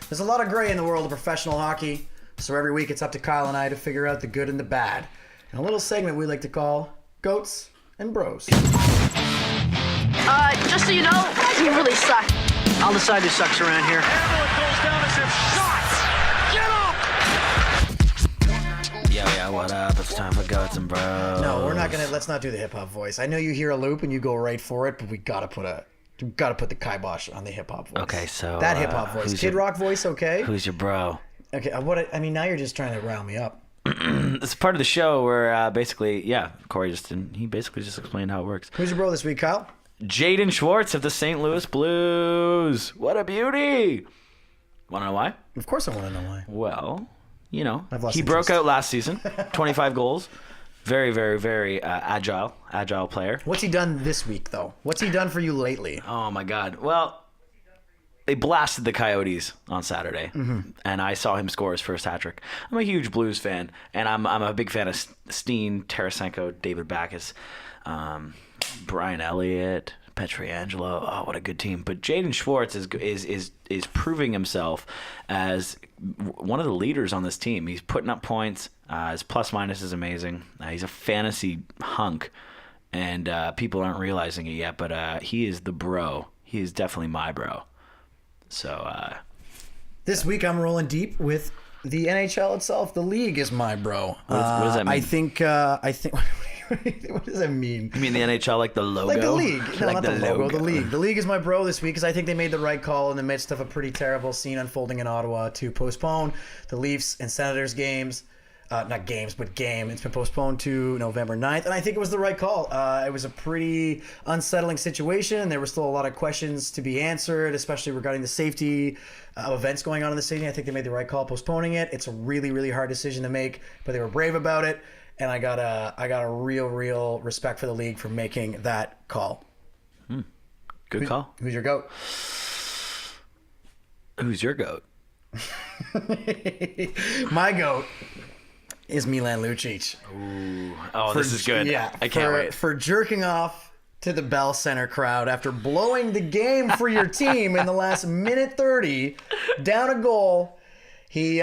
There's a lot of gray in the world of professional hockey, so every week it's up to Kyle and I to figure out the good and the bad in a little segment we like to call Goats and Bros. Just so you know, you really suck. I'll decide who sucks around here. Hamlet goes down as if shot. Get up! Yeah, what up? It's time for Goats and Bros. No, let's not do the hip hop voice. I know you hear a loop and you go right for it, but we gotta put the kibosh on the hip hop voice. Okay, so that hip hop voice, Kid Rock voice, okay? Who's your bro? Okay, now you're just trying to round me up. It's part of the show where Korey he basically just explained how it works. Who's your bro this week, Kyle? Jaden Schwartz of the St. Louis Blues. What a beauty! Want to know why? Of course I want to know why. Well, lost he broke interest. out last season. 25 goals. Very, very, very agile player. What's he done this week, though? What's he done for you lately? Oh, my God. Well, they blasted the Coyotes on Saturday, and I saw him score his first hat trick. I'm a huge Blues fan, and I'm a big fan of Steen, Tarasenko, David Backes, Brian Elliott, Pietrangelo. Oh, what a good team! But Jaden Schwartz is proving himself as one of the leaders on this team. He's putting up points. His plus minus is amazing. He's a fantasy hunk, and people aren't realizing it yet. But he is the bro. He is definitely my bro. So this week I'm rolling deep with the NHL itself. The league is my bro. What does that mean? I think. What does that mean? You mean the NHL, like the logo? Like the league. No, like not the logo. The league. The league is my bro this week because I think they made the right call in the midst of a pretty terrible scene unfolding in Ottawa to postpone the Leafs and Senators games. Not games, but game. It's been postponed to November 9th, and I think it was the right call. It was a pretty unsettling situation. There were still a lot of questions to be answered, especially regarding the safety of events going on in the city. I think they made the right call postponing it. It's a really, really hard decision to make, but they were brave about it, and I got a real respect for the league for making that call. Good call. Who's your GOAT? Who's your GOAT? My GOAT is Milan Lucic. Ooh. Oh, this is good. Yeah, I can't wait. For jerking off to the Bell Center crowd after blowing the game for your team in the last minute 30, down a goal. He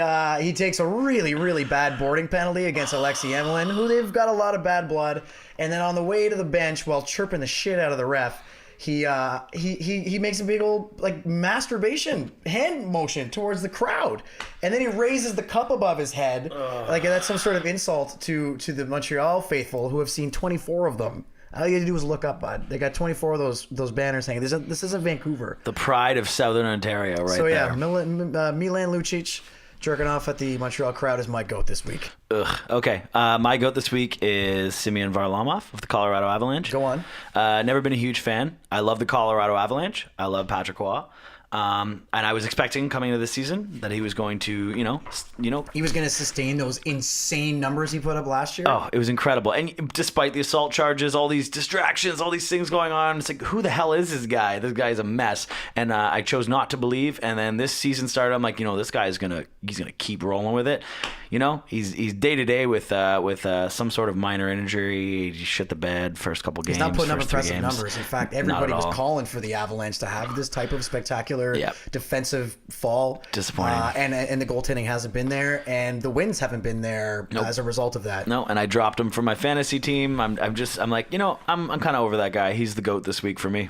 takes a really, really bad boarding penalty against Alexei Emelin, who they've got a lot of bad blood. And then on the way to the bench, while chirping the shit out of the ref, he makes a big old masturbation hand motion towards the crowd, and then he raises the cup above his head like that's some sort of insult to the Montreal faithful, who have seen 24 of them. All you had to do was look up, bud. They got 24 of those banners hanging. This isn't Vancouver. The pride of Southern Ontario, right there. So yeah, Milan Lucic jerking off at the Montreal crowd is my GOAT this week. Ugh. Okay. My GOAT this week is Semyon Varlamov of the Colorado Avalanche. Go on. Never been a huge fan. I love the Colorado Avalanche. I love Patrick Roy. And I was expecting coming into this season that he was going to, he was going to sustain those insane numbers he put up last year. Oh, it was incredible. And despite the assault charges, all these distractions, all these things going on, it's like, who the hell is this guy? This guy's a mess. And I chose not to believe. And then this season started. I'm like, this guy's he's gonna keep rolling with it. He's day to day with some sort of minor injury. He shit the bed first couple games. He's not putting up first 3 impressive games. numbers. In fact, everybody was calling for the Avalanche to have this type of spectacular defensive fall. Disappointing. And the goaltending hasn't been there, and the wins haven't been there as a result of that. No, and I dropped him for my fantasy team. I'm like, I'm kind of over that guy. He's the GOAT this week for me.